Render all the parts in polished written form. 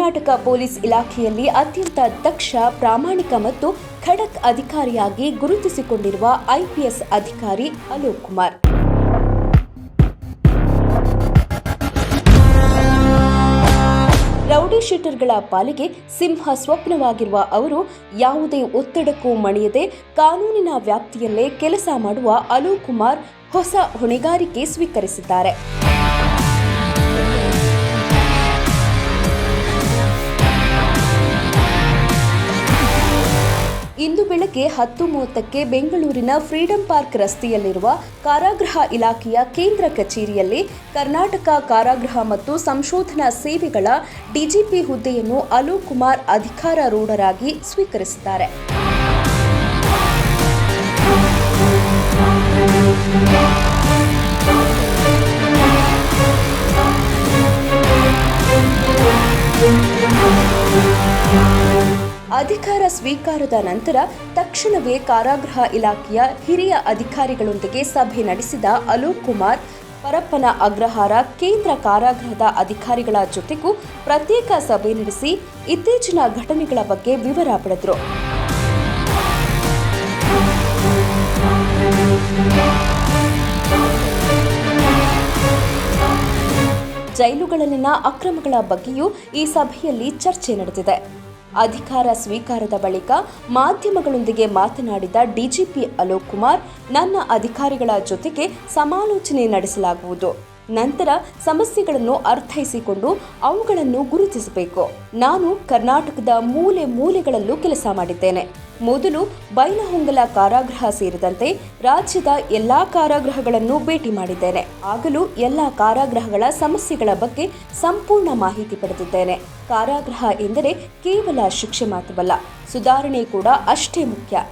Karnataka police ಇಲಾಖೆಯಲ್ಲಿ ಅತ್ಯಂತ ದಕ್ಷ, ಪ್ರಾಮಾಣಿಕ ಮತ್ತು ಖಡಕ್ ಅಧಿಕಾರಿಯಾಗಿ ಗುರುತಿಸಿಕೊಂಡಿರುವ ಐಪಿಎಸ್ ಅಧಿಕಾರಿ ಅಲೋಕ್ ಕುಮಾರ್. ರೌಡಿ ಶೀಟರ್ಗಳ ಪಾಲಿಗೆ ಸಿಂಹ ಸ್ವಪ್ನವಾಗಿರುವ ಅವರು ಯಾವುದೇ ಒತ್ತಡಕ್ಕೂ ಮಣಿಯದೆ ಕಾನೂನಿನ ವ್ಯಾಪ್ತಿಯಲ್ಲೇ ಕೆಲಸ ಮಾಡುವ ಅಲೋಕ್ ಕುಮಾರ್ ಹೊಸ ಹೊಣೆಗಾರಿಕೆ ಸ್ವೀಕರಿಸಿದ್ದಾರೆ. ಇಂದು ಬೆಳಗ್ಗೆ 10:30ಕ್ಕೆ ಬೆಂಗಳೂರಿನ ಫ್ರೀಡಂ ಪಾರ್ಕ್ ರಸ್ತೆಯಲ್ಲಿರುವ ಕಾರಾಗೃಹ ಇಲಾಖೆಯ ಕೇಂದ್ರ ಕಚೇರಿಯಲ್ಲಿ ಕರ್ನಾಟಕ ಕಾರಾಗೃಹ ಮತ್ತು ಸಂಶೋಧನಾ ಸೇವೆಗಳ ಡಿಜಿಪಿ ಹುದ್ದೆಯನ್ನು ಅಲೋಕ್ ಕುಮಾರ್ ಅಧಿಕಾರಾರೂಢರಾಗಿ ಸ್ವೀಕರಿಸಿದ್ದಾರೆ. ಅಧಿಕಾರ ಸ್ವೀಕಾರದ ನಂತರ ತಕ್ಷಣವೇ ಕಾರಾಗೃಹ ಇಲಾಖೆಯ ಹಿರಿಯ ಅಧಿಕಾರಿಗಳೊಂದಿಗೆ ಸಭೆ ನಡೆಸಿದ ಅಲೋಕ್ ಕುಮಾರ್ ಪರಪ್ಪನ ಅಗ್ರಹಾರ ಕೇಂದ್ರ ಕಾರಾಗೃಹದ ಅಧಿಕಾರಿಗಳ ಜೊತೆಗೂ ಪ್ರತ್ಯೇಕ ಸಭೆ ನಡೆಸಿ ಇತ್ತೀಚಿನ ಘಟನೆಗಳ ಬಗ್ಗೆ ವಿವರ ಪಡೆದರು. ಜೈಲುಗಳಲ್ಲಿನ ಅಕ್ರಮಗಳ ಬಗ್ಗೆಯೂ ಈ ಸಭೆಯಲ್ಲಿ ಚರ್ಚೆ ನಡೆದಿದೆ. ಅಧಿಕಾರ ಸ್ವೀಕಾರದ ಬಳಿಕ ಮಾಧ್ಯಮಗಳೊಂದಿಗೆ ಮಾತನಾಡಿದ ಡಿಜಿಪಿ ಅಲೋಕ್ ಕುಮಾರ್, ನನ್ನ ಅಧಿಕಾರಿಗಳ ಜೊತೆಗೆ ಸಮಾಲೋಚನೆ ನಡೆಸಲಾಗುವುದು. ನಂತರ ಸಮಸ್ಯೆಗಳನ್ನು ಅರ್ಥೈಸಿಕೊಂಡು ಅವುಗಳನ್ನು ಗುರುತಿಸಬೇಕು. ನಾನು ಕರ್ನಾಟಕದ ಮೂಲೆ ಮೂಲೆಗಳಲ್ಲೂ ಕೆಲಸ ಮಾಡಿದ್ದೇನೆ. ಮೊದಲು ಬೈಲಹೊಂಗಲ ಕಾರಾಗೃಹ ಸೇರಿದಂತೆ ರಾಜ್ಯದ ಎಲ್ಲಾ ಕಾರಾಗೃಹಗಳನ್ನು ಭೇಟಿ ಮಾಡಿದ್ದೇನೆ. ಆಗಲೂ ಎಲ್ಲ ಕಾರಾಗೃಹಗಳ ಸಮಸ್ಯೆಗಳ ಬಗ್ಗೆ ಸಂಪೂರ್ಣ ಮಾಹಿತಿ ಪಡೆದಿದ್ದೇನೆ. ಕಾರಾಗೃಹ ಎಂದರೆ ಕೇವಲ ಶಿಕ್ಷೆ ಮಾತ್ರವಲ್ಲ, ಸುಧಾರಣೆ ಕೂಡ ಅಷ್ಟೇ ಮುಖ್ಯ.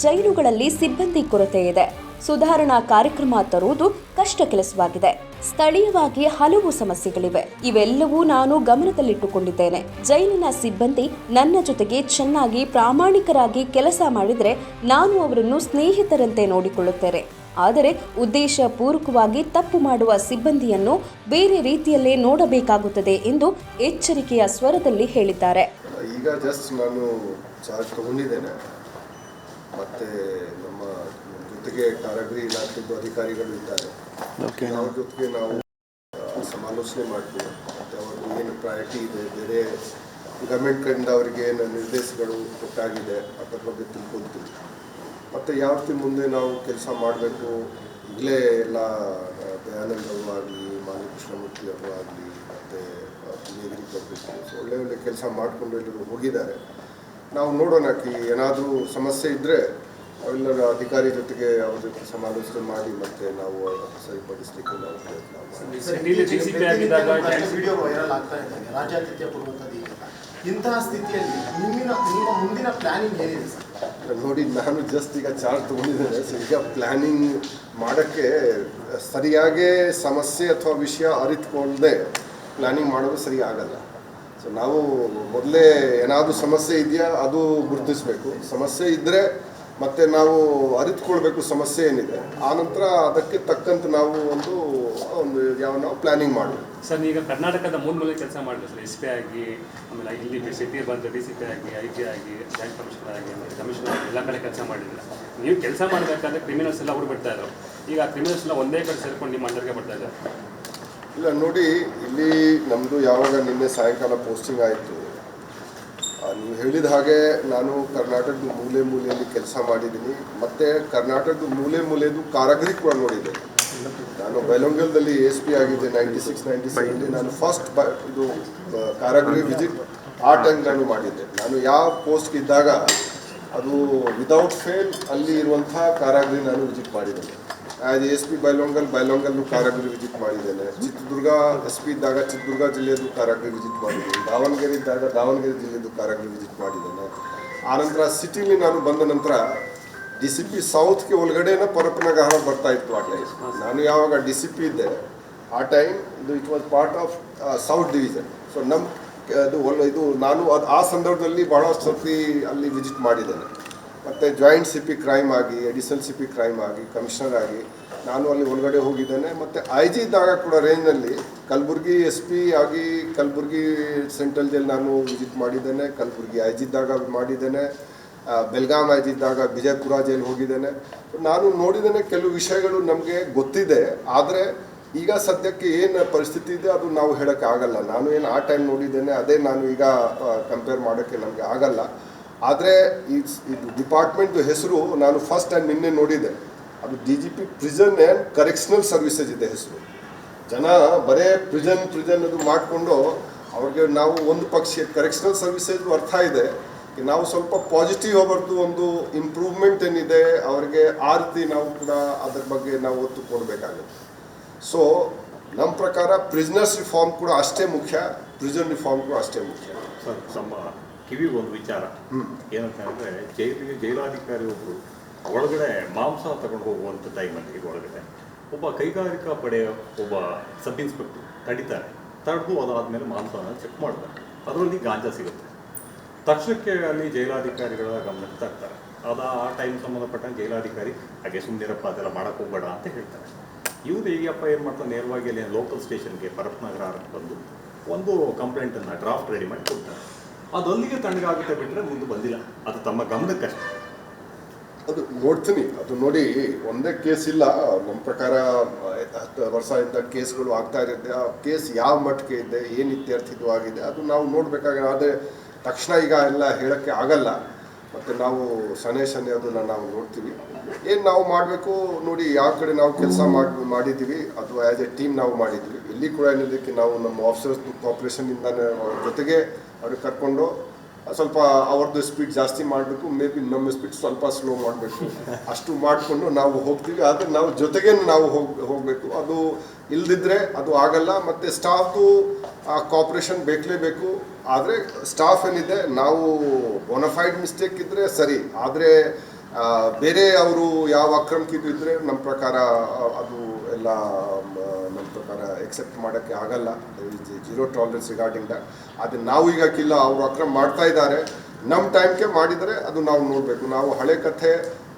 ಜೈಲುಗಳಲ್ಲಿ ಸಿಬ್ಬಂದಿ ಕೊರತೆ ಇದೆ. ಸುಧಾರಣಾ ಕಾರ್ಯಕ್ರಮ ತರುವುದು ಕಷ್ಟ ಕೆಲಸವಾಗಿದೆ. ಸ್ಥಳೀಯವಾಗಿ ಹಲವು ಸಮಸ್ಯೆಗಳಿವೆ. ಇವೆಲ್ಲವೂ ನಾನು ಗಮನದಲ್ಲಿಟ್ಟುಕೊಂಡಿದ್ದೇನೆ. ಜೈಲಿನ ಸಿಬ್ಬಂದಿ ನನ್ನ ಜೊತೆಗೆ ಚೆನ್ನಾಗಿ ಪ್ರಾಮಾಣಿಕರಾಗಿ ಕೆಲಸ ಮಾಡಿದರೆ ನಾನು ಅವರನ್ನು ಸ್ನೇಹಿತರಂತೆ ನೋಡಿಕೊಳ್ಳುತ್ತೇನೆ. ಆದರೆ ಉದ್ದೇಶಪೂರ್ವಕವಾಗಿ ತಪ್ಪು ಮಾಡುವ ಸಿಬ್ಬಂದಿಯನ್ನು ಬೇರೆ ರೀತಿಯಲ್ಲೇ ನೋಡಬೇಕಾಗುತ್ತದೆ ಎಂದು ಎಚ್ಚರಿಕೆಯ ಸ್ವರದಲ್ಲಿ ಹೇಳಿದ್ದಾರೆ. ಈಗ ಜಸ್ಟ್ ನಾನು ಚಾರ್ಜ್ ತಗೊಂಡಿದ್ದೇನೆ. ಮತ್ತೆ ನಮ್ಮ ಜೊತೆಗೆ ಕಾರಾಗೃಹ ಇಲಾಖೆದು ಅಧಿಕಾರಿಗಳು ಇದ್ದಾರೆ. ಅವ್ರ ಜೊತೆಗೆ ನಾವು ಸಮಾಲೋಚನೆ ಮಾಡ್ತೀವಿ. ಮತ್ತು ಅವ್ರಿಗೆ ಏನು ಪ್ರಯಾರಿಟಿ ಇದೆ, ಬೇರೆ ಗೌರ್ಮೆಂಟ್ ಕಡೆಯಿಂದ ಅವರಿಗೆ ಏನು ನಿರ್ದೇಶಗಳು ಕೊಟ್ಟಾಗಿದೆ ಅದರ ಬಗ್ಗೆ ತಿಳ್ಕೊಳ್ತೀವಿ. ಮತ್ತು ಯಾವ ರೀತಿ ಮುಂದೆ ನಾವು ಕೆಲಸ ಮಾಡಬೇಕು, ಈಗಲೇ ಎಲ್ಲ ದಯಾನಂದ್ ಅವರು ಆಗಲಿ, ಮಾಲಿಕೃಷ್ಣಮೂರ್ತಿ ಅವರು ಆಗಲಿ, ಮತ್ತು ನೀಗಿರಿ ಕೊಡಬೇಕು, ಒಳ್ಳೆ ಒಳ್ಳೆ ಕೆಲಸ ಮಾಡಿಕೊಂಡು ಎಲ್ಲರೂ ಹೋಗಿದ್ದಾರೆ. ನಾವು ನೋಡೋಣ ಏನಾದರೂ ಸಮಸ್ಯೆ ಇದ್ದರೆ ಅವೆಲ್ಲರ ಅಧಿಕಾರಿ ಜೊತೆಗೆ ಅವ್ರ ಜೊತೆ ಸಮಾಲೋಚನೆ ಮಾಡಿ ಮತ್ತೆ ನಾವು ಸರಿಪಡಿಸಲಿಕ್ಕೆ ನಾವು ಪ್ರಯತ್ನ ವಿಡಿಯೋ ವೈರಲ್ ಆಗ್ತಾ ಇದೆ, ರಾಜ್ಯಾತಿಥ್ಯ ಕೊಡುವಂಥದ್ದು. ಇಂತಹ ಸ್ಥಿತಿಯಲ್ಲಿ ನಿಮ್ಮ ಮುಂದಿನ ಪ್ಲಾನಿಂಗ್ ಏನಿದೆ ಸರ್? ನೋಡಿ, ನಾನು ಜಸ್ಟ್ ಈಗ ಚಾರ್ಜ್ ತೊಗೊಂಡಿದ್ದೇನೆ. ಸೊ ಈಗ ಪ್ಲ್ಯಾನಿಂಗ್ ಮಾಡೋಕ್ಕೆ ಸರಿಯಾಗಿ ಸಮಸ್ಯೆ ಅಥವಾ ವಿಷಯ ಅರಿತುಕೊಳ್ಳದೆ ಪ್ಲ್ಯಾನಿಂಗ್ ಮಾಡೋದು ಸರಿ ಆಗಲ್ಲ. ಸೊ ನಾವು ಮೊದಲೇ ಏನಾದರೂ ಸಮಸ್ಯೆ ಇದೆಯಾ ಅದು ಗುರುತಿಸಬೇಕು. ಸಮಸ್ಯೆ ಇದ್ದರೆ ಮತ್ತು ನಾವು ಅರಿತುಕೊಳ್ಬೇಕು ಸಮಸ್ಯೆ ಏನಿದೆ. ಆನಂತರ ಅದಕ್ಕೆ ತಕ್ಕಂತೆ ನಾವು ನಾವು ಪ್ಲ್ಯಾನಿಂಗ್ ಮಾಡಬೇಕು. ಸರ್, ಈಗ ಕರ್ನಾಟಕದ ಮೂಲೆ ಕೆಲಸ ಮಾಡಿದೆ ಸರ್. ಎಸ್ ಪಿ ಆಗಿ, ಆಮೇಲೆ ಇಲ್ಲಿ ಸಿಟಿ ಬಂದು ಡಿ ಸಿ ಪಿ ಆಗಿ, ಐ ಜಿ ಆಗಿ, ಜಾಯಿಂಟ್ ಕಮಿಷನರ್ ಆಗಿ, ಕಮಿಷನರ್ ಆಗಿ ಎಲ್ಲ ಕಡೆ ಕೆಲಸ ಮಾಡಿದ್ರೆ ನೀವು ಕೆಲಸ ಮಾಡಬೇಕಾದ್ರೆ ಕ್ರಿಮಿನಲ್ಸ್ ಎಲ್ಲ ಅವ್ರು ಬಿಡ್ತಾ ಇದ್ರು. ಈಗ ಕ್ರಿಮಿನಲ್ಸ್ ಎಲ್ಲ ಒಂದೇ ಕಡೆ ಸೇರ್ಕೊಂಡು ನಿಮ್ಮ ಅಂಡರ್ಗೆ ಬರ್ತಾ ಇದ್ದಾರೆ. ಇಲ್ಲ ನೋಡಿ, ಇಲ್ಲಿ ನಮ್ಮದು ಯಾವಾಗ ನಿನ್ನೆ ಸಾಯಂಕಾಲ ಪೋಸ್ಟಿಂಗ್ ಆಯಿತು, ನೀವು ಹೇಳಿದ ಹಾಗೆ ನಾನು ಕರ್ನಾಟಕದ ಮೂಲೆ ಮೂಲೆಯಲ್ಲಿ ಕೆಲಸ ಮಾಡಿದ್ದೀನಿ. ಮತ್ತು ಕರ್ನಾಟಕದ ಮೂಲೆ ಮೂಲೆದು ಕಾರಾಗೃಹ ಕೂಡ ನೋಡಿದ್ದೇನೆ. ನಾನು ಬೈಲೊಂಗಲದಲ್ಲಿ ಎಸ್ ಪಿ ಆಗಿದ್ದೆ 96-97. ನಾನು ಫಸ್ಟ್ ಇದು ಕಾರಾಗೃಹ ವಿಸಿಟ್ ಆ ಟೈಮ್ ನಾನು ಮಾಡಿದ್ದೆ. ನಾನು ಯಾವ ಪೋಸ್ಟ್ಗೆ ಇದ್ದಾಗ ಅದು ವಿದೌಟ್ ಫೇಲ್ ಅಲ್ಲಿ ಇರುವಂಥ ಕಾರಾಗೃಹ ನಾನು ವಿಸಿಟ್ ಮಾಡಿದ್ದೇನೆ. ಆ್ಯಸ್ ಎಸ್ ಪಿ ಬೈಲೊಂಗಲ್ಲು ಕಾರಾಗೃಹ ವಿಸಿಟ್ ಮಾಡಿದ್ದೇನೆ. ಚಿತ್ರದುರ್ಗ ಎಸ್ ಪಿ ಇದ್ದಾಗ ಚಿತ್ರದುರ್ಗ ಜಿಲ್ಲೆಯದು ಕಾರಾಗೃಹ ವಿಸಿಟ್ ಮಾಡಿದ್ದೇನೆ. ದಾವಣಗೆರೆ ಇದ್ದಾಗ ದಾವಣಗೆರೆ ಜಿಲ್ಲೆಯದು ಕಾರಾಗೃಹ ವಿಸಿಟ್ ಮಾಡಿದ್ದೇನೆ. ಆನಂತರ ಸಿಟಿಲಿ ನಾನು ಬಂದ ನಂತರ DCP ಸೌತ್ಗೆ ಒಳಗಡೆನ ಪರಪ್ಪನಗಾರ ಬರ್ತಾ ಇತ್ತು ಆ ಟೈಮ್. ನಾನು ಯಾವಾಗ DCP ಇದ್ದೆ ಆ time it was part of south division. So ಇದು ನಾನು ಆ ಸಂದರ್ಭದಲ್ಲಿ ಬಹಳಷ್ಟು ಸರ್ತಿ ಅಲ್ಲಿ ವಿಸಿಟ್ ಮಾಡಿದ್ದೇನೆ. ಮತ್ತು ಜಾಯಿಂಟ್ ಸಿ ಪಿ ಕ್ರೈಮ್ ಆಗಿ, ಅಡಿಷನಲ್ ಸಿ ಪಿ ಕ್ರೈಮ್ ಆಗಿ, ಕಮಿಷನರ್ ಆಗಿ ನಾನು ಅಲ್ಲಿ ಒಳಗಡೆ ಹೋಗಿದ್ದೇನೆ. ಮತ್ತು ಐ ಜಿ ಇದ್ದಾಗ ಕೂಡ ರೇಂಜ್ನಲ್ಲಿ ಕಲಬುರ್ಗಿ ಎಸ್ ಪಿ ಆಗಿ ಕಲಬುರ್ಗಿ ಸೆಂಟ್ರಲ್ ಜೈಲ್ ನಾನು ವಿಸಿಟ್ ಮಾಡಿದ್ದೇನೆ, ಕಲಬುರ್ಗಿ ಐ ಜಿ ಇದ್ದಾಗ ಮಾಡಿದ್ದೇನೆ, ಬೆಲ್ಗಾಮ್ ಐ ಜಿ ಇದ್ದಾಗ ವಿಜಯಪುರ ಜೈಲ್ ಹೋಗಿದ್ದೇನೆ. ನಾನು ನೋಡಿದ್ದೇನೆ, ಕೆಲವು ವಿಷಯಗಳು ನಮಗೆ ಗೊತ್ತಿದೆ. ಆದರೆ ಈಗ ಸದ್ಯಕ್ಕೆ ಏನು ಪರಿಸ್ಥಿತಿ ಇದೆ ಅದು ನಾವು ಹೇಳೋಕ್ಕೆ ಆಗಲ್ಲ. ನಾನು ಏನು ಆ ಟೈಮ್ ನೋಡಿದ್ದೇನೆ ಅದೇ ನಾನು ಈಗ ಕಂಪೇರ್ ಮಾಡೋಕ್ಕೆ ನಮಗೆ ಆಗಲ್ಲ. ಆದರೆ ಇದು ಡಿಪಾರ್ಟ್ಮೆಂಟ್ದು ಹೆಸರು ನಾನು ಫಸ್ಟ್ ಟೈಮ್ ನಿನ್ನೆ ನೋಡಿದೆ. ಅದು DGP prison and correctional services ಇದೆ ಹೆಸರು. ಜನ ಬರೇ ಪ್ರಿಸನ್ ಅದು ಮಾಡಿಕೊಂಡು ಅವ್ರಿಗೆ ನಾವು ಒಂದು ಪಕ್ಷ ಕರೆಕ್ಷನಲ್ ಸರ್ವಿಸಸ್ ಅರ್ಥ ಇದೆ, ನಾವು ಸ್ವಲ್ಪ ಪಾಸಿಟಿವ್ ಅವರದ್ದು ಒಂದು ಇಂಪ್ರೂವ್ಮೆಂಟ್ ಏನಿದೆ ಅವರಿಗೆ ಆ ರೀತಿ ನಾವು ಕೂಡ ಅದ್ರ ಬಗ್ಗೆ ನಾವು ಒತ್ತು ಕೊಡಬೇಕಾಗುತ್ತೆ. ಸೊ ನಮ್ಮ ಪ್ರಕಾರ ಪ್ರಿಸ್ನರ್ಸ್ ರಿಫಾರ್ಮ್ ಕೂಡ ಅಷ್ಟೇ ಮುಖ್ಯ, ಪ್ರಿಸನ್ ರಿಫಾರ್ಮ್ ಕೂಡ ಅಷ್ಟೇ ಮುಖ್ಯ. ಸರ್, ನಮ್ಮ ಕಿವಿಗೆ ಒಂದು ವಿಚಾರ ಏನಂತ ಹೇಳಿದ್ರೆ, ಜೈಲಾಧಿಕಾರಿ ಒಬ್ಬರು ಒಳಗಡೆ ಮಾಂಸ ತಗೊಂಡು ಹೋಗುವಂಥ ಟೈಮಲ್ಲಿ ಒಳಗಡೆ ಒಬ್ಬ ಕೈಗಾರಿಕಾ ಪಡೆಯ ಒಬ್ಬ ಸಬ್ ಇನ್ಸ್ಪೆಕ್ಟರ್ ತಡಿತಾರೆ. ತಡೆದು ಅದಾದಮೇಲೆ ಮಾಂಸನ ಚೆಕ್ ಮಾಡ್ತಾರೆ, ಅದರಲ್ಲಿ ಗಾಂಜಾ ಸಿಗುತ್ತೆ. ತಕ್ಷಣಕ್ಕೆ ಅಲ್ಲಿ ಜೈಲಾಧಿಕಾರಿಗಳ ಗಮನಕ್ಕೆ ತರ್ತಾರೆ. ಆ ಟೈಮ್ ಸಂಬಂಧಪಟ್ಟಂಗೆ ಜೈಲಾಧಿಕಾರಿ ಹಾಗೆ ಸುಮ್ಮನಿರಪ್ಪ ಅದೆಲ್ಲ ಮಾಡೋಕ್ಕೆ ಹೋಗಬೇಡ ಅಂತ ಹೇಳ್ತಾರೆ. ಇವ್ರು ಈಗಪ್ಪ ಏನು ಮಾಡ್ತಾರೆ, ನೇರವಾಗಿ ಅಲ್ಲಿ ಲೋಕಲ್ ಸ್ಟೇಷನ್ಗೆ ಪರಪ್ನಗರ ಬಂದು ಒಂದು ಕಂಪ್ಲೇಂಟನ್ನು ಡ್ರಾಫ್ಟ್ ರೆಡಿ ಮಾಡಿ ಕೊಡ್ತಾರೆ. ಅದೊಂದಿಗೆ ತಣ್ಣಗಾಗುತ್ತೆ ಬಿಟ್ಟರೆ ಮುಂದೆ ಬಂದಿಲ್ಲ. ಅದು ತಮ್ಮ ಗಮನಕ್ಕಷ್ಟೇ. ಅದು ನೋಡ್ತೀನಿ, ಅದು ನೋಡಿ ಒಂದೇ ಕೇಸ್ ಇಲ್ಲ. ನಮ್ಮ ಪ್ರಕಾರ 10 ವರ್ಷದಿಂದ ಕೇಸ್ಗಳು ಆಗ್ತಾ ಇರುತ್ತೆ. ಆ ಕೇಸ್ ಯಾವ ಮಟ್ಟಿಗೆ ಇದೆ, ಏನು ಇತ್ಯರ್ಥಿತವಾಗಿದೆ ಅದು ನಾವು ನೋಡಬೇಕಾಗಿದೆ. ಆದರೆ ತಕ್ಷಣ ಈಗ ಎಲ್ಲ ಹೇಳೋಕ್ಕೆ ಆಗಲ್ಲ. ಮತ್ತು ನಾವು ಸನೇ ಅದನ್ನು ನಾವು ನೋಡ್ತೀವಿ. ಏನು ನಾವು ಮಾಡಬೇಕು ನೋಡಿ, ಯಾವ ಕಡೆ ನಾವು ಕೆಲಸ ಮಾಡಿದ್ದೀವಿ ಅದು ಆ್ಯಸ್ ಎ ಟೀಮ್ ನಾವು ಮಾಡಿದ್ವಿ. ಇಲ್ಲಿ ಕೂಡ ಏನಿದಕ್ಕೆ ನಾವು ನಮ್ಮ ಆಫೀಸರ್ಸ್ ಕೋಆಪ್ರೇಷನಿಂದ ಜೊತೆಗೆ ಅವ್ರಿಗೆ ಕರ್ಕೊಂಡು ಸ್ವಲ್ಪ ಅವ್ರದ್ದು ಸ್ಪೀಡ್ ಜಾಸ್ತಿ ಮಾಡಬೇಕು, ಮೇ ಬಿ ನಮ್ಮ ಸ್ಪೀಡ್ ಸ್ವಲ್ಪ ಸ್ಲೋ ಮಾಡಬೇಕು, ಅಷ್ಟು ಮಾಡಿಕೊಂಡು ನಾವು ಹೋಗ್ತೀವಿ. ಆದರೆ ನಾವು ಜೊತೆಗೆ ನಾವು ಹೋಗಬೇಕು. ಅದು ಇಲ್ದಿದ್ರೆ ಅದು ಆಗಲ್ಲ. ಮತ್ತು ಸ್ಟಾಫ್ದು ಕೋಆಪ್ರೇಷನ್ ಬೇಕಲೇಬೇಕು. ಆದರೆ ಸ್ಟಾಫ್ ಏನಿದೆ, ನಾವು ಬೋನಫೈಡ್ ಮಿಸ್ಟೇಕ್ ಇದ್ದರೆ ಸರಿ, ಆದರೆ ಬೇರೆ ಅವರು ಯಾವ ಅಕ್ರಮಕ್ಕಿದ್ದು ಇದ್ದರೆ ನಮ್ಮ ಪ್ರಕಾರ ಅದು ಎಲ್ಲ ನಮ್ಮ ಪ್ರಕಾರ ಎಕ್ಸೆಪ್ಟ್ ಮಾಡೋಕ್ಕೆ ಆಗಲ್ಲ. Zero tolerance regarding that. ಆದರೆ ನಾವು ಈಗಕ್ಕಿಲ್ಲ, ಅವರು ಅಕ್ರಮ ಮಾಡ್ತಾ ಇದ್ದಾರೆ, ನಮ್ಮ ಟೈಮ್ಗೆ ಮಾಡಿದರೆ ಅದು ನಾವು ನೋಡಬೇಕು. ನಾವು ಹಳೆ ಕಥೆ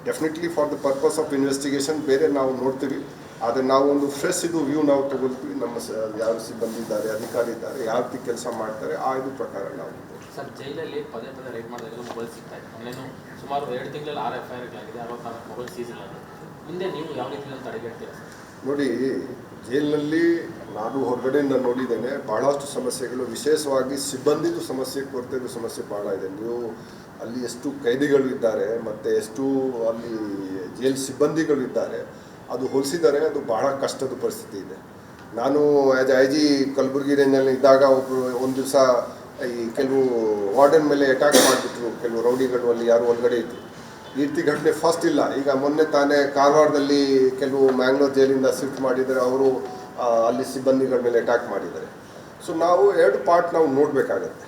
definitely for the purpose of investigation ಬೇರೆ ನಾವು ನೋಡ್ತೀವಿ. ಆದರೆ ನಾವು ಒಂದು ಫ್ರೆಶ್ ಇದು ವ್ಯೂ ನಾವು ತಗೊಳ್ತೀವಿ. ನಮ್ಮ ಯಾರು ಸಿಬ್ಬಂದಿ ಇದ್ದಾರೆ, ಅಧಿಕಾರಿ ಇದ್ದಾರೆ, ಯಾವ ರೀತಿ ಕೆಲಸ ಮಾಡ್ತಾರೆ ಆ ಇದು ಪ್ರಕಾರ ನಾವು. ಸರ್, ಜೈಲಲ್ಲಿ ಪದೇ ರೈಡ್ ಮಾಡಿದಾಗ ಮೊಬೈಲ್ ಸಿಗ್ತಾ ಇದೆ. ಆನ್ಲೈನು ಸುಮಾರು 2 ತಿಂಗಳಲ್ಲಿ 6 FIRಗಳಾಗಿದೆ, 64 ಮೊಬೈಲ್ ಸೀಸಲ್ ಆಗಿದೆ. ಮುಂದೆ ನೀವು ಯಾವ ರೀತಿಯಲ್ಲಿ ತಡೆಗಟ್ತೀರಾ ಸರ್? ನೋಡಿ, ಜೈಲಿನಲ್ಲಿ ನಾನು ಹೊರಗಡೆಯಿಂದ ನೋಡಿದ್ದೇನೆ ಭಾಳಷ್ಟು ಸಮಸ್ಯೆಗಳು, ವಿಶೇಷವಾಗಿ ಸಿಬ್ಬಂದಿದು ಸಮಸ್ಯೆ, ಕೊರತೆದು ಸಮಸ್ಯೆ ಭಾಳ ಇದೆ. ನೀವು ಅಲ್ಲಿ ಎಷ್ಟು ಕೈದಿಗಳು ಇದ್ದಾರೆ ಮತ್ತು ಎಷ್ಟು ಅಲ್ಲಿ ಜೈಲ್ ಸಿಬ್ಬಂದಿಗಳು ಇದ್ದಾರೆ ಅದು ಹೋಲಿಸಿದರೆ ಅದು ಬಹಳ ಕಷ್ಟದ ಪರಿಸ್ಥಿತಿ ಇದೆ. ನಾನು ಆ್ಯಸ್ ಐ ಜಿ ಕಲಬುರ್ಗಿ ರೇಂಜಲ್ಲಿ ಇದ್ದಾಗ ಒಬ್ಬರು ಒಂದು ದಿವಸ ಈ ಕೆಲವು ವಾರ್ಡನ್ ಮೇಲೆ ಅಟ್ಯಾಕ್ ಮಾಡಿಬಿಟ್ರು ಕೆಲವು ರೌಡಿಗಳು, ಅಲ್ಲಿ ಯಾರು ಒಳಗಡೆ ಇತ್ತು. ಈ ರೀತಿ ಘಟನೆ ಫಸ್ಟ್ ಇಲ್ಲ. ಈಗ ಮೊನ್ನೆ ತಾನೇ ಕಾರವಾರದಲ್ಲಿ ಕೆಲವು ಮ್ಯಾಂಗ್ಳೂರ್ ಜೈಲಿಂದ ಶಿಫ್ಟ್ ಮಾಡಿದರೆ ಅವರು ಅಲ್ಲಿ ಸಿಬ್ಬಂದಿಗಳ ಮೇಲೆ ಅಟ್ಯಾಕ್ ಮಾಡಿದ್ದಾರೆ. ಸೊ ನಾವು 2 ಪಾರ್ಟ್ ನಾವು ನೋಡಬೇಕಾಗತ್ತೆ.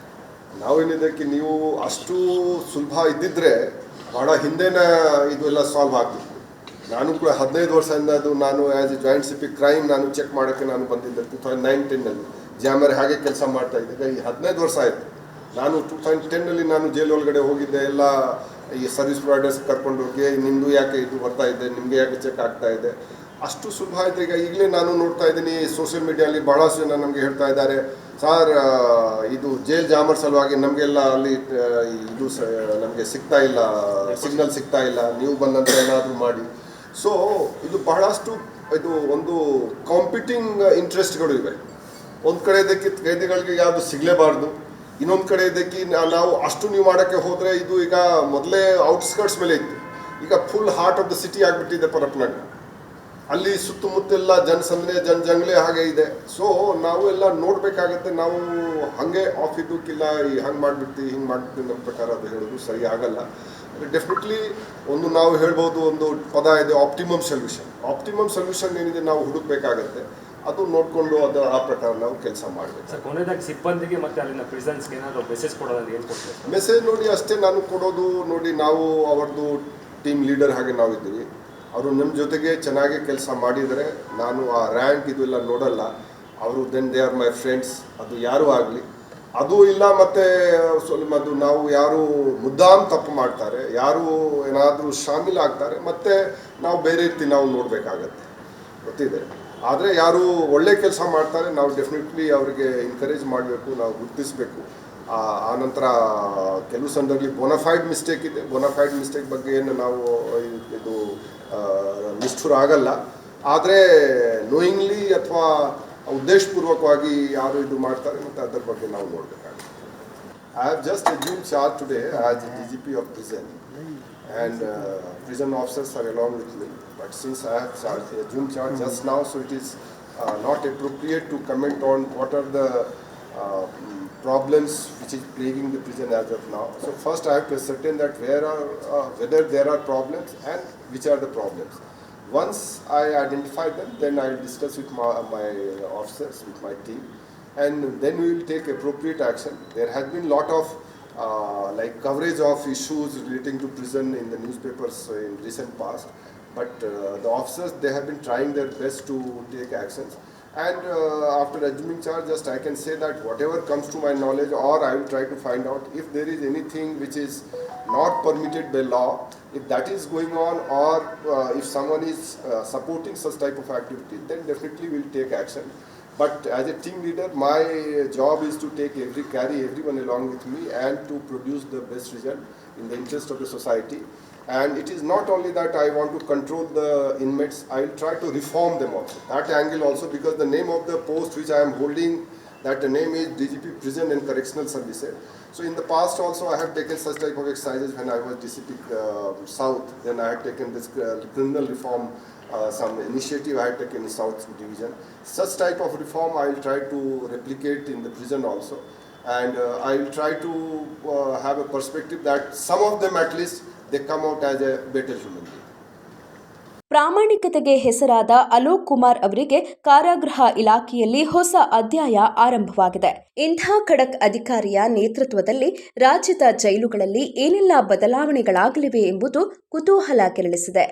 ನಾವೇನಿದಕ್ಕೆ ನೀವು ಅಷ್ಟು ಸುಲಭ ಇದ್ದಿದ್ದರೆ ಭಾಳ ಹಿಂದೆನೇ ಇದು ಎಲ್ಲ ಸಾಲ್ವ್ ಆಗ್ತಿತ್ತು. ನಾನು ಕೂಡ 15 ವರ್ಷದಿಂದ ಅದು ನಾನು as A joint CP crime ನಾನು ಚೆಕ್ ಮಾಡೋಕ್ಕೆ ನಾನು ಬಂದಿದ್ದೆ 2009-10ನಲ್ಲಿ. ಜಾಮರ್ ಹಾಗೆ ಕೆಲಸ ಮಾಡ್ತಾಯಿದ್ದೆ. ಈ 15 ವರ್ಷ ಆಯಿತು. ನಾನು 2010ನಲ್ಲಿ ನಾನು ಜೈಲ್ ಒಳಗಡೆ ಹೋಗಿದ್ದೆ. ಎಲ್ಲ ಈ ಸರ್ವಿಸ್ ಪ್ರೊವೈಡರ್ಸ್ ಕರ್ಕೊಂಡು ಹೋಗಿ ನಿಮ್ಮದು ಯಾಕೆ ಇದು ಬರ್ತಾ ಇದೆ, ನಿಮಗೆ ಯಾಕೆ ಚೆಕ್ ಆಗ್ತಾ ಇದೆ, ಅಷ್ಟು ಸುಲಭ ಆಯಿತು. ಈಗ ಈಗಲೇ ನಾನು ನೋಡ್ತಾ ಇದ್ದೀನಿ ಸೋಷಿಯಲ್ ಮೀಡಿಯಲ್ಲಿ ಭಾಳಷ್ಟು ಜನ ನಮಗೆ ಹೇಳ್ತಾ ಇದ್ದಾರೆ, ಸರ್ ಇದು ಜೈಲ್ ಜಾಮರ್ ಸಲುವಾಗಿ ನಮಗೆಲ್ಲ ಅಲ್ಲಿ ಇದು ನಮಗೆ ಸಿಗ್ತಾ ಇಲ್ಲ, ಸಿಗ್ನಲ್ ಸಿಗ್ತಾ ಇಲ್ಲ, ನೀವು ಬಂದಂತ ಏನಾದರೂ ಮಾಡಿ. ಸೊ ಇದು ಬಹಳಷ್ಟು ಇದು ಒಂದು ಕಾಂಪಿಟಿಂಗ್ ಇಂಟ್ರೆಸ್ಟ್ಗಳು ಇವೆ. ಒಂದು ಕಡೆ ಇದಕ್ಕೆ ಕೈದಿಗಳಿಗೆ ಯಾವುದು ಸಿಗಲೇಬಾರ್ದು, ಇನ್ನೊಂದು ಕಡೆ ಇದಕ್ಕೆ ನಾವು ಅಷ್ಟು ನೀವು ಮಾಡೋಕ್ಕೆ ಹೋದರೆ ಇದು ಈಗ ಮೊದಲೇ ಔಟ್ಸ್ಕರ್ಟ್ಸ್ ಮೇಲೆ ಇತ್ತು, ಈಗ full heart of the city ಆಗಿಬಿಟ್ಟಿದೆ ಪರಪ್ಪನಗರ. ಅಲ್ಲಿ ಸುತ್ತಮುತ್ತೆಲ್ಲ ಜನಸಂದಣಿ ಜಂಗ್ಲೆ ಹಾಗೆ ಇದೆ. ಸೊ ನಾವು ಎಲ್ಲ ನೋಡಬೇಕಾಗತ್ತೆ. ನಾವು ಹಾಗೆ ಆಫ್ ಇದ್ದಕ್ಕಿಲ್ಲ ಈ ಹಂಗೆ ಮಾಡಿಬಿಡ್ತೀವಿ ಹಿಂಗೆ ಮಾಡಿಬಿಡ್ತೀವಿ ನಮ್ಮ ಪ್ರಕಾರ ಅದು ಹೇಳೋದು ಸರಿ ಆಗಲ್ಲ. ಡೆಫಿನೆಟ್ಲಿ ಒಂದು ನಾವು ಹೇಳ್ಬೋದು, ಒಂದು ಪದ ಇದೆ ಆಪ್ಟಿಮಮ್ ಸೊಲ್ಯೂಷನ್. ಆಪ್ಟಿಮಮ್ ಸೊಲ್ಯೂಷನ್ ಏನಿದೆ ನಾವು ಹುಡುಕಬೇಕಾಗತ್ತೆ. ಅದು ನೋಡಿಕೊಂಡು ಅದು ಆ ಪ್ರಕಾರ ನಾವು ಕೆಲಸ ಮಾಡಬೇಕು. ಸರ್, ಕೊನೆಯದಾಗಿ ಸಿಬ್ಬಂದಿಗೆ ಮತ್ತು ಅಲ್ಲಿನ ಪ್ರಿಸನ್ಸ್ಗೆ ಏನಾದರೂ ಮೆಸೇಜ್ ಕೊಡೋದು ಏನು ಕೊಡ್ತೀವಿ? ಮೆಸೇಜ್ ನೋಡಿ ಅಷ್ಟೇ ನಾನು ಕೊಡೋದು, ನೋಡಿ ನಾವು ಅವ್ರದ್ದು ಟೀಮ್ ಲೀಡರ್ ಹಾಗೆ ನಾವು ಇದ್ದೀವಿ. ಅವರು ನಿಮ್ಮ ಜೊತೆಗೆ ಚೆನ್ನಾಗಿ ಕೆಲಸ ಮಾಡಿದರೆ ನಾನು ಆ ರ್ಯಾಂಕ್ ಇದು ಎಲ್ಲ ನೋಡಲ್ಲ. ಅವರು then they are my friends. ಅದು ಯಾರೂ ಆಗಲಿ ಅದು ಇಲ್ಲ. ಮತ್ತು ಸ್ವಲ್ಪ ಅದು ನಾವು ಯಾರು ಮುದ್ದಾಂ ತಪ್ಪು ಮಾಡ್ತಾರೆ, ಯಾರು ಏನಾದರೂ ಶಾಮೀಲಾಗ್ತಾರೆ, ಮತ್ತು ನಾವು ಬೇರೆ ರೀತಿ ನಾವು ನೋಡಬೇಕಾಗತ್ತೆ, ಗೊತ್ತಿದೆ. ಆದರೆ ಯಾರು ಒಳ್ಳೆ ಕೆಲಸ ಮಾಡ್ತಾರೆ ನಾವು ಡೆಫಿನೆಟ್ಲಿ ಅವರಿಗೆ ಎನ್ಕರೇಜ್ ಮಾಡಬೇಕು, ನಾವು ಗುರುತಿಸಬೇಕು. ಆನಂತರ ಕೆಲವು ಸಂದರ್ಭದಲ್ಲಿ ಬೋನಫೈಡ್ ಮಿಸ್ಟೇಕ್ ಇದೆ. ಬೋನಫೈಡ್ ಮಿಸ್ಟೇಕ್ ಬಗ್ಗೆ ಏನು ನಾವು ಇದು ನಿಷ್ಠುರ ಆಗಲ್ಲ. ಆದರೆ ನೋಯಿಂಗ್ಲಿ ಅಥವಾ ಉದ್ದೇಶಪೂರ್ವಕವಾಗಿ ಯಾರು ಇದು ಮಾಡ್ತಾರೆ ಮತ್ತು ಅದರ ಬಗ್ಗೆ ನಾವು ನೋಡಬೇಕಾಗುತ್ತೆ. I have just assumed charge today as DGP of prison, and prison officers are along with me. But since I have assumed charge just now, so it is not appropriate to comment on what are the problems which is plaguing the prison as of now. So first I have to ascertain that whether there are problems and which are the problems. Once I identify them, then I will discuss with my officers, with my team, and then we will take appropriate action. There has been lot of like coverage of issues relating to prison in the newspapers in recent past, but the officers, they have been trying their best to take actions. And after assuming charge, just I can say that whatever comes to my knowledge, or I will try to find out if there is anything which is not permitted by law, if that is going on, or if someone is supporting such type of activity, then definitely we will take action. But as a team leader, my job is to carry everyone along with me and to produce the best result in the interest of the society. And it is not only that I want to control the inmates, I will try to reform them also. That angle also, because the name of the post which I am holding, that the name is DGP Prison and Correctional Services. So in the past also I have taken such type of exercises when I was DCP South. Then I had taken this criminal reform, some initiative I had taken in South Division. Such type of reform I will try to replicate in the prison also. And I will try to have a perspective that some of them at least they come out as a better human being. ಪ್ರಾಮಾಣಿಕತೆಗೆ ಹೆಸರಾದ ಅಲೋಕ್ ಕುಮಾರ್ ಅವರಿಗೆ ಕಾರಾಗೃಹ ಇಲಾಖೆಯಲ್ಲಿ ಹೊಸ ಅಧ್ಯಾಯ ಆರಂಭವಾಗಿದೆ. ಇಂಥ ಖಡಕ್ ಅಧಿಕಾರಿಯ ನೇತೃತ್ವದಲ್ಲಿ ರಾಜ್ಯದ ಜೈಲುಗಳಲ್ಲಿ ಏನೆಲ್ಲ ಬದಲಾವಣೆಗಳಾಗಲಿವೆ ಎಂಬುದು ಕುತೂಹಲ ಕೆರಳಿಸಿದೆ.